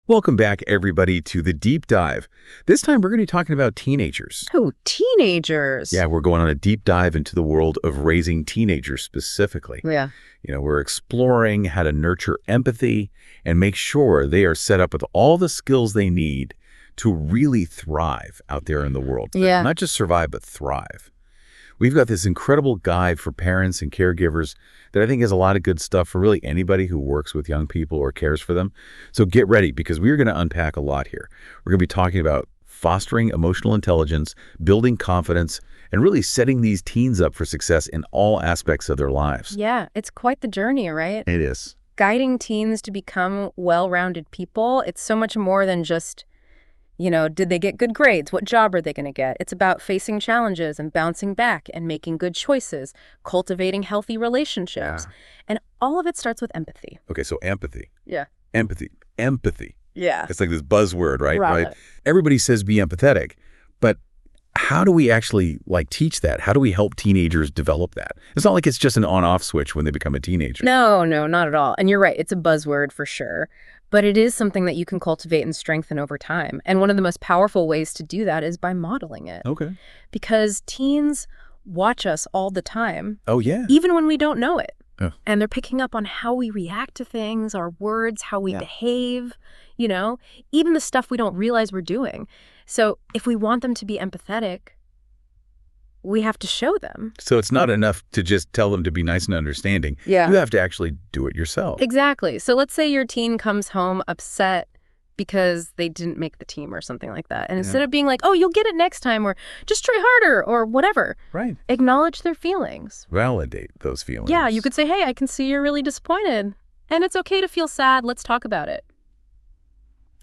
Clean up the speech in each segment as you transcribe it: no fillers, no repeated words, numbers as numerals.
Welcome back, everybody, to the deep dive. This time, we're going to be talking about teenagers. Oh, teenagers. Yeah, we're going on a deep dive into the world of raising teenagers specifically. Yeah. We're exploring how to nurture empathy and make sure they are set up with all the skills they need to really thrive out there in the world. Yeah. Not just survive, but thrive. We've got this incredible guide for parents and caregivers that I think has a lot of good stuff for really anybody who works with young people or cares for them. So get ready, because we're going to unpack a lot here. We're going to be talking about fostering emotional intelligence, building confidence, and really setting these teens up for success in all aspects of their lives. Yeah, it's quite the journey, right? It is. Guiding teens to become well-rounded people, it's so much more than just, did they get good grades? What job are they going to get? It's about facing challenges and bouncing back and making good choices, cultivating healthy relationships. Yeah. And all of it starts with empathy. Okay, so empathy. Yeah. Empathy. Yeah. It's like this buzzword, right? Right. Everybody says be empathetic, but how do we actually teach that? How do we help teenagers develop that? It's not like it's just an on-off switch when they become a teenager. No, not at all. And you're right. It's a buzzword for sure. But it is something that you can cultivate and strengthen over time. And one of the most powerful ways to do that is by modeling it. Okay. Because teens watch us all the time. Oh, yeah. Even when we don't know it. Oh. And they're picking up on how we react to things, our words, how we behave, even the stuff we don't realize we're doing. So if we want them to be empathetic, we have to show them. So it's not enough to just tell them to be nice and understanding. Yeah. You have to actually do it yourself. Exactly. So let's say your teen comes home upset because they didn't make the team or something like that. And instead of being like, oh, you'll get it next time, or just try harder, or whatever. Right. Acknowledge their feelings. Validate those feelings. Yeah, you could say, hey, I can see you're really disappointed. And it's okay to feel sad. Let's talk about it.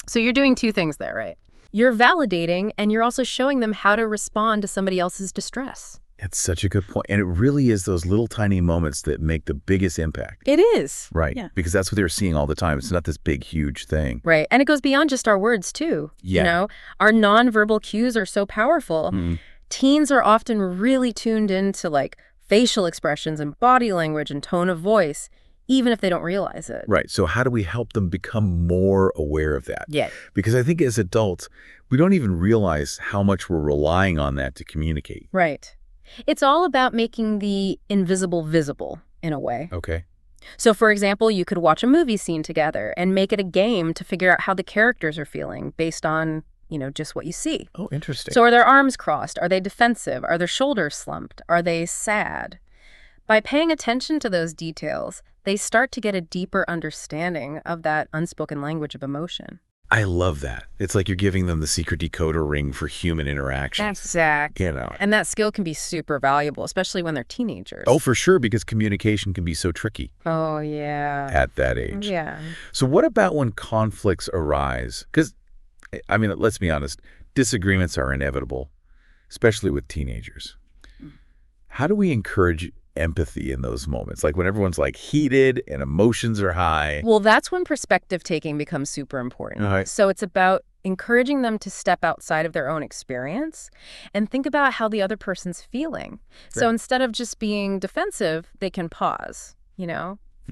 So you're doing two things there, right? You're validating, and you're also showing them how to respond to somebody else's distress. That's such a good point. And it really is those little tiny moments that make the biggest impact. It is. Right. Yeah. Because that's what they're seeing all the time. It's not this big, huge thing. Right. And it goes beyond just our words, too. Yeah. Our nonverbal cues are so powerful. Teens are often really tuned into facial expressions and body language and tone of voice, even if they don't realize it. Right. So how do we help them become more aware of that? Yeah. Because I think as adults, we don't even realize how much we're relying on that to communicate. Right. It's all about making the invisible visible, in a way. Okay. So, for example, you could watch a movie scene together and make it a game to figure out how the characters are feeling based on, just what you see. Oh, interesting. So are their arms crossed? Are they defensive? Are their shoulders slumped? Are they sad? By paying attention to those details, they start to get a deeper understanding of that unspoken language of emotion. I love that. It's like you're giving them the secret decoder ring for human interaction. Exactly. And that skill can be super valuable, especially when they're teenagers. Oh, for sure, because communication can be so tricky. Oh, yeah. At that age. Yeah. So what about when conflicts arise? Because, let's be honest, disagreements are inevitable, especially with teenagers. How do we encourage empathy in those moments? Like when everyone's heated and emotions are high. Well, that's when perspective taking becomes super important. Right. So it's about encouraging them to step outside of their own experience and think about how the other person's feeling. So instead of just being defensive, they can pause,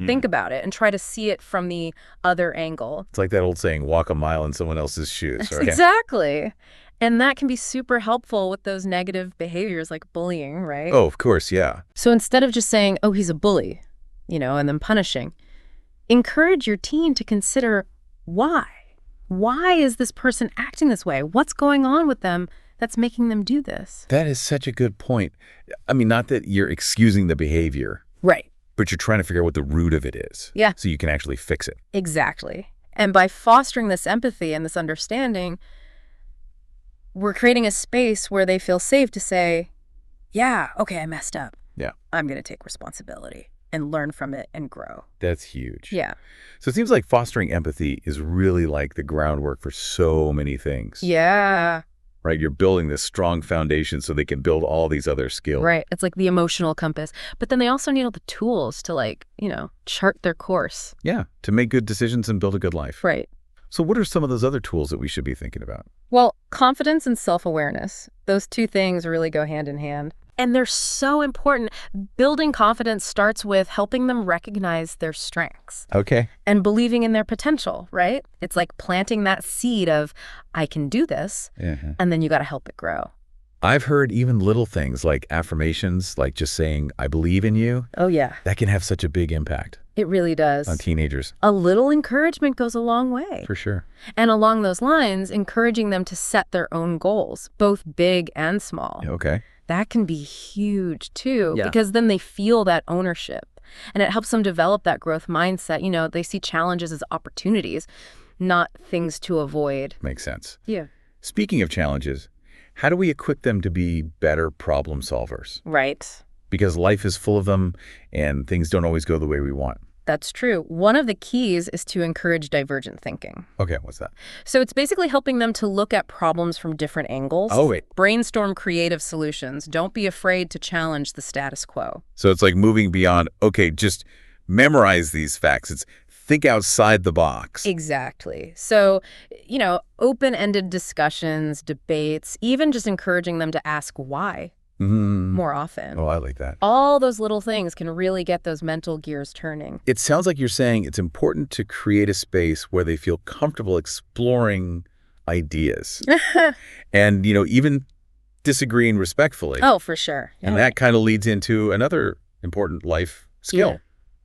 think about it and try to see it from the other angle. It's like that old saying, walk a mile in someone else's shoes. Right? Exactly. And that can be super helpful with those negative behaviors like bullying, right? Oh, of course, yeah. So instead of just saying, oh, he's a bully, and then punishing, encourage your teen to consider why. Why is this person acting this way? What's going on with them that's making them do this? That is such a good point. Not that you're excusing the behavior. Right. But you're trying to figure out what the root of it is. Yeah. So you can actually fix it. Exactly. And by fostering this empathy and this understanding, we're creating a space where they feel safe to say, yeah, okay, I messed up. Yeah. I'm going to take responsibility and learn from it and grow. That's huge. Yeah. So it seems like fostering empathy is really the groundwork for so many things. Yeah. Right? You're building this strong foundation so they can build all these other skills. Right. It's like the emotional compass. But then they also need all the tools to chart their course. Yeah. To make good decisions and build a good life. Right. So what are some of those other tools that we should be thinking about? Well, confidence and self-awareness, those two things really go hand in hand. And they're so important. Building confidence starts with helping them recognize their strengths Okay. and believing in their potential, right? It's like planting that seed of, I can do this, Uh-huh. and then you got to help it grow. I've heard even little things like affirmations, like just saying, I believe in you, Oh, yeah. that can have such a big impact It really does. on teenagers. A little encouragement goes a long way. For sure. And along those lines, encouraging them to set their own goals, both big and small. Okay. That can be huge, too, Yeah. because then they feel that ownership. And it helps them develop that growth mindset. You know, they see challenges as opportunities, not things to avoid. Makes sense. Yeah. Speaking of challenges, how do we equip them to be better problem solvers? Right. Because life is full of them and things don't always go the way we want. That's true. One of the keys is to encourage divergent thinking. Okay, what's that? So it's basically helping them to look at problems from different angles. Oh, wait. Brainstorm creative solutions. Don't be afraid to challenge the status quo. So it's like moving beyond, okay, just memorize these facts. It's think outside the box. Exactly. So, you know, open-ended discussions, debates, even just encouraging them to ask why more often. Oh, I like that. All those little things can really get those mental gears turning. It sounds like you're saying it's important to create a space where they feel comfortable exploring ideas and, even disagreeing respectfully. Oh, for sure. And that kind of leads into another important life skill,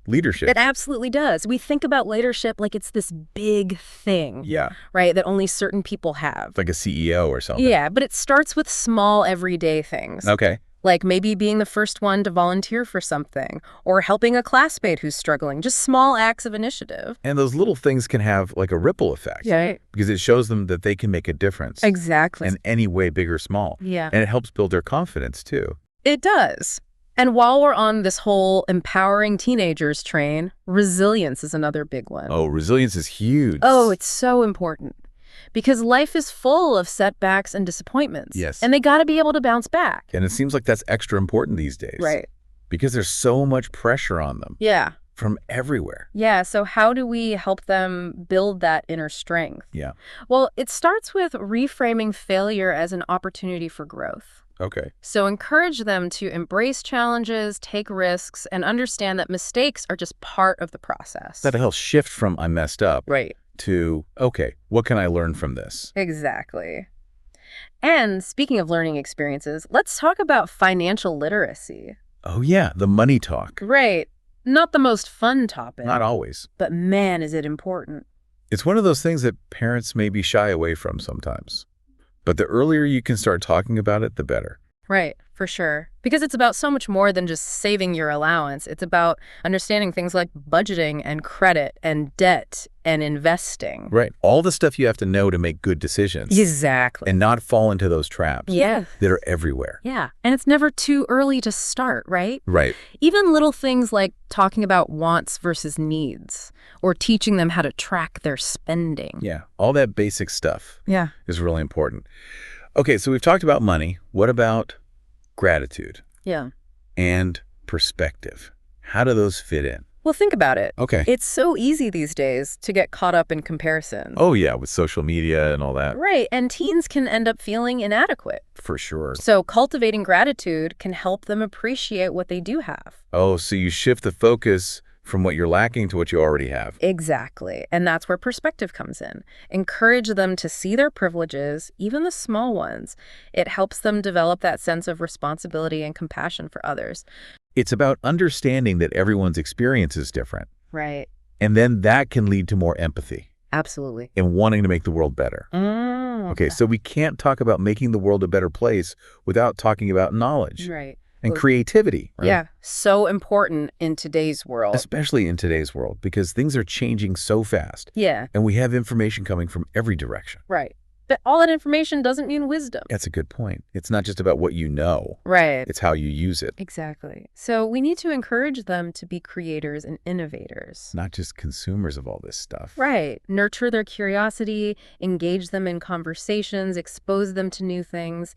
leadership. It absolutely does. We think about leadership like it's this big thing, Yeah, right, that only certain people have. like a CEO or something. Yeah, but it starts with small everyday things. Okay. Like maybe being the first one to volunteer for something or helping a classmate who's struggling, just small acts of initiative. And those little things can have like a ripple effect. Yeah. Because it shows them that they can make a difference. Exactly. In any way, big or small. Yeah. And it helps build their confidence too. It does. And while we're on this whole empowering teenagers train, resilience is another big one. Oh, resilience is huge. Oh, it's so important. Because life is full of setbacks and disappointments. Yes. And they got to be able to bounce back. And it seems like that's extra important these days. Right. Because there's so much pressure on them Yeah. from everywhere. Yeah. So how do we help them build that inner strength? Yeah. Well, it starts with reframing failure as an opportunity for growth. Okay. So encourage them to embrace challenges, take risks, and understand that mistakes are just part of the process. That'll help shift from I messed up Right. to, okay, what can I learn from this? Exactly. And speaking of learning experiences, let's talk about financial literacy. Oh, yeah, the money talk. Right. Not the most fun topic. Not always. But man, is it important. It's one of those things that parents maybe shy away from sometimes. But the earlier you can start talking about it, the better. Right, for sure. Because it's about so much more than just saving your allowance. It's about understanding things like budgeting and credit and debt and investing. Right. All the stuff you have to know to make good decisions. Exactly. And not fall into those traps. Yeah. That are everywhere. Yeah. And it's never too early to start, right? Right. Even little things like talking about wants versus needs or teaching them how to track their spending. Yeah. All that basic stuff Yeah. is really important. Okay, so we've talked about money. What about gratitude Yeah. and perspective? How do those fit in? Well, think about it. Okay. It's so easy these days to get caught up in comparisons. Oh, yeah, with social media and all that. Right. And teens can end up feeling inadequate. For sure. So cultivating gratitude can help them appreciate what they do have. Oh, so you shift the focus from what you're lacking to what you already have. Exactly. And that's where perspective comes in. Encourage them to see their privileges, even the small ones. It helps them develop that sense of responsibility and compassion for others. It's about understanding that everyone's experience is different. Right. And then that can lead to more empathy Absolutely. and wanting to make the world better. Okay, so we can't talk about making the world a better place without talking about knowledge Right. and creativity. Right? Yeah. So important in today's world. Especially in today's world, because things are changing so fast. Yeah. And we have information coming from every direction. Right. But all that information doesn't mean wisdom. That's a good point. It's not just about what you know. Right. It's how you use it. Exactly. So we need to encourage them to be creators and innovators. Not just consumers of all this stuff. Right. Nurture their curiosity, engage them in conversations, expose them to new things,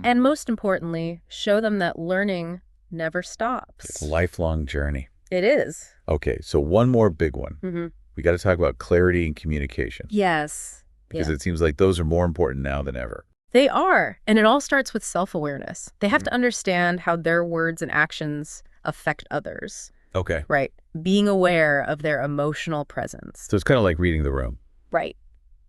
and most importantly, show them that learning never stops. It's a lifelong journey. It is. Okay, so one more big one. Mm-hmm. We got to talk about clarity and communication. Yes. Because it seems like those are more important now than ever. They are. And it all starts with self-awareness. They have to understand how their words and actions affect others. Okay. Right. Being aware of their emotional presence. So it's kind of like reading the room Right.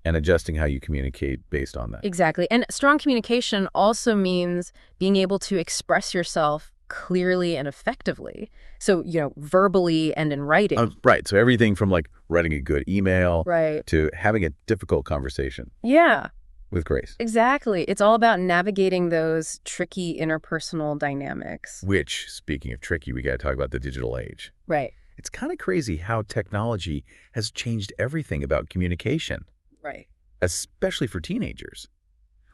and adjusting how you communicate based on that. Exactly. And strong communication also means being able to express yourself clearly and effectively. So, verbally and in writing. Right. So everything from like writing a good email Right. to having a difficult conversation Yeah, with grace. exactly. It's all about navigating those tricky interpersonal dynamics. Which, speaking of tricky, we got to talk about the digital age. Right. It's kind of crazy how technology has changed everything about communication, Right. especially for teenagers.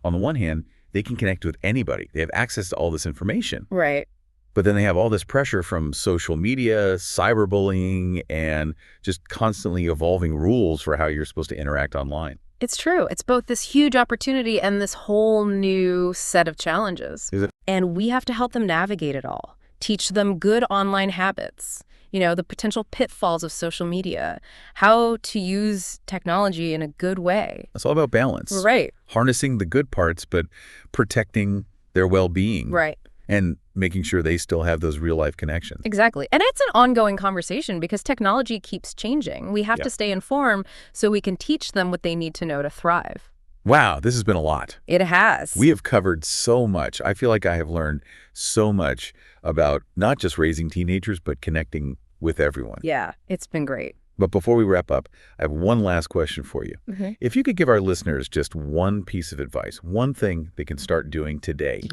On the one hand, they can connect with anybody. They have access to all this information. Right. But then they have all this pressure from social media, cyberbullying, and just constantly evolving rules for how you're supposed to interact online. It's true. It's both this huge opportunity and this whole new set of challenges. Is it? And we have to help them navigate it all. Teach them good online habits, the potential pitfalls of social media, how to use technology in a good way. It's all about balance. Right. Harnessing the good parts, but protecting their well-being. Right. And making sure they still have those real-life connections. Exactly. And it's an ongoing conversation because technology keeps changing. We have to stay informed so we can teach them what they need to know to thrive. Wow, this has been a lot. It has. We have covered so much. I feel like I have learned so much about not just raising teenagers, but connecting with everyone. Yeah, it's been great. But before we wrap up, I have one last question for you. Mm-hmm. If you could give our listeners just one piece of advice, one thing they can start doing today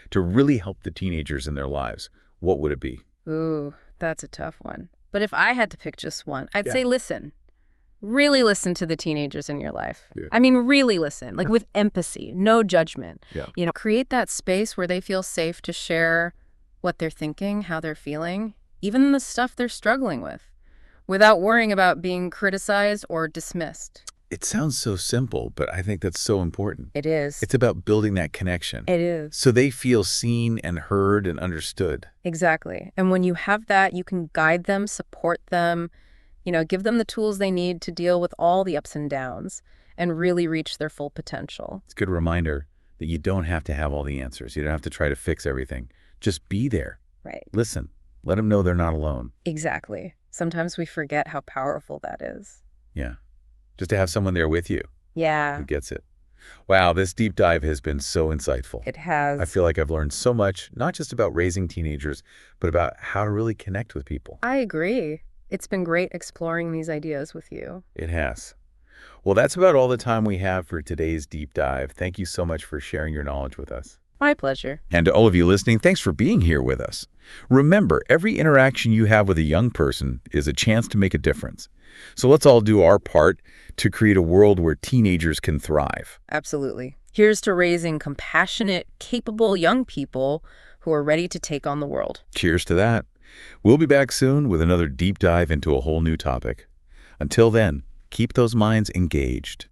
to really help the teenagers in their lives, what would it be? Ooh, that's a tough one. But if I had to pick just one, I'd say listen. Really listen to the teenagers in your life. Yeah. I mean, really listen, like with empathy, no judgment. Yeah. Create that space where they feel safe to share what they're thinking, how they're feeling, even the stuff they're struggling with, without worrying about being criticized or dismissed. It sounds so simple, but I think that's so important. It is. It's about building that connection. It is. So they feel seen and heard and understood. Exactly. And when you have that, you can guide them, support them, give them the tools they need to deal with all the ups and downs and really reach their full potential. It's a good reminder that you don't have to have all the answers. You don't have to try to fix everything. Just be there. Right. Listen. Let them know they're not alone. Exactly. Sometimes we forget how powerful that is. Yeah. Just to have someone there with you Yeah. who gets it. Wow, this deep dive has been so insightful. It has. I feel like I've learned so much, not just about raising teenagers, but about how to really connect with people. I agree. It's been great exploring these ideas with you. It has. Well, that's about all the time we have for today's deep dive. Thank you so much for sharing your knowledge with us. My pleasure. And to all of you listening, thanks for being here with us. Remember, every interaction you have with a young person is a chance to make a difference. So let's all do our part to create a world where teenagers can thrive. Absolutely. Here's to raising compassionate, capable young people who are ready to take on the world. Cheers to that. We'll be back soon with another deep dive into a whole new topic. Until then, keep those minds engaged.